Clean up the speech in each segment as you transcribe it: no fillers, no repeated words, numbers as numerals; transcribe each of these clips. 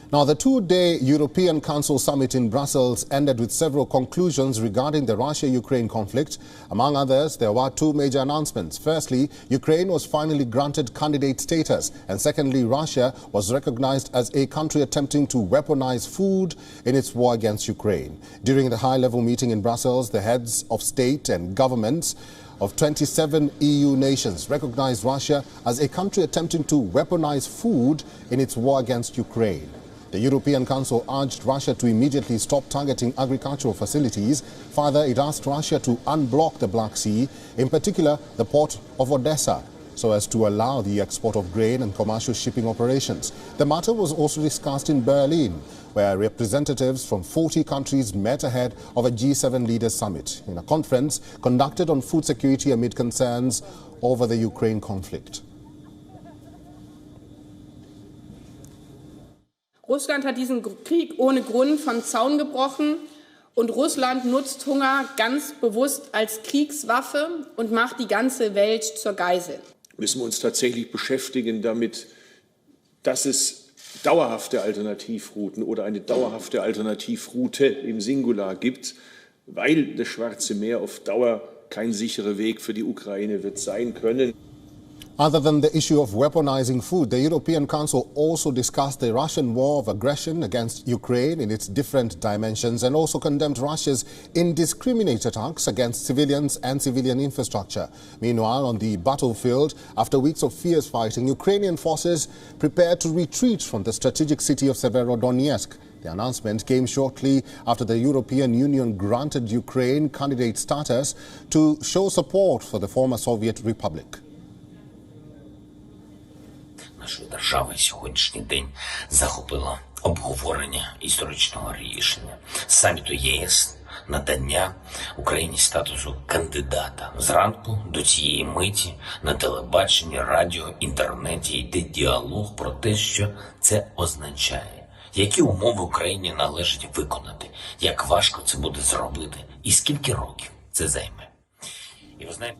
Now, the two-day European Council summit in Brussels ended with several conclusions regarding the Russia-Ukraine conflict. Among others, there were two major announcements. Firstly, Ukraine was finally granted candidate status. And secondly, Russia was recognized as a country attempting to weaponize food in its war against Ukraine. During the high-level meeting in Brussels, the heads of state and governments of 27 EU nations recognized Russia as a country attempting to weaponize food in its war against Ukraine. The European Council urged Russia to immediately stop targeting agricultural facilities. Further, it asked Russia to unblock the Black Sea, in particular the port of Odessa, so as to allow the export of grain and commercial shipping operations. The matter was also discussed in Berlin, where representatives from 40 countries met ahead of a G7 leaders summit in a conference conducted on food security amid concerns over the Ukraine conflict. Russland hat diesen Krieg ohne Grund vom Zaun gebrochen und Russland nutzt Hunger ganz bewusst als Kriegswaffe und macht die ganze Welt zur Geisel. Müssen wir uns tatsächlich beschäftigen damit, dass es dauerhafte Alternativrouten oder eine dauerhafte Alternativroute im Singular gibt, weil das Schwarze Meer auf Dauer kein sicherer Weg für die Ukraine wird sein können. Other than the issue of weaponizing food, the European Council also discussed the Russian war of aggression against Ukraine in its different dimensions and also condemned Russia's indiscriminate attacks against civilians and civilian infrastructure. Meanwhile, on the battlefield, after weeks of fierce fighting, Ukrainian forces prepared to retreat from the strategic city of Severodonetsk. The announcement came shortly after the European Union granted Ukraine candidate status to show support for the former Soviet Republic. Нашої держави сьогоднішній день захопило обговорення історичного рішення саміту ЄС надання Україні статусу кандидата. Зранку до цієї миті на телебаченні, радіо, інтернеті йде діалог про те, що це означає, які умови Україні належить виконати, як важко це буде зробити і скільки років це займе. І ви знаєте,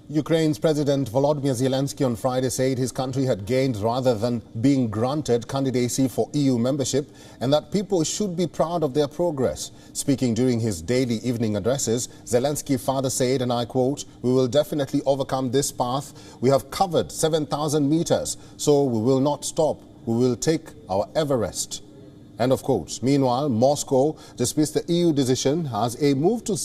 Ukraine's President Volodymyr Zelensky on Friday said his country had gained rather than being granted candidacy for EU membership and that people should be proud of their progress. Speaking during his daily evening addresses, Zelensky further said, and I quote, "We will definitely overcome this path. We have covered 7,000 meters, so we will not stop. We will take our Everest." End of quote. Meanwhile, Moscow dismissed the EU decision as a move to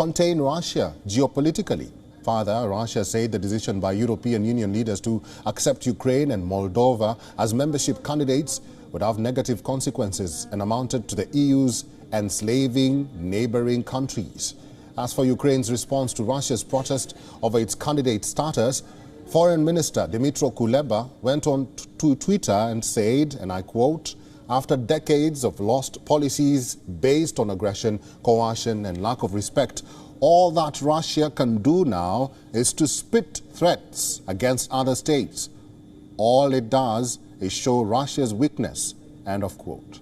contain Russia geopolitically. Further, Russia said the decision by European Union leaders to accept Ukraine and Moldova as membership candidates would have negative consequences and amounted to the EU's enslaving neighboring countries. As for Ukraine's response to Russia's protest over its candidate status, Foreign Minister Dmytro Kuleba went on to Twitter and said, and I quote, "After decades of lost policies based on aggression, coercion and lack of respect, all that Russia can do now is to spit threats against other states. All it does is show Russia's weakness." End of quote.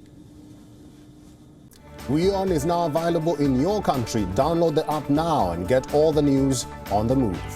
WION is now available in your country. Download the app now and get all the news on the move.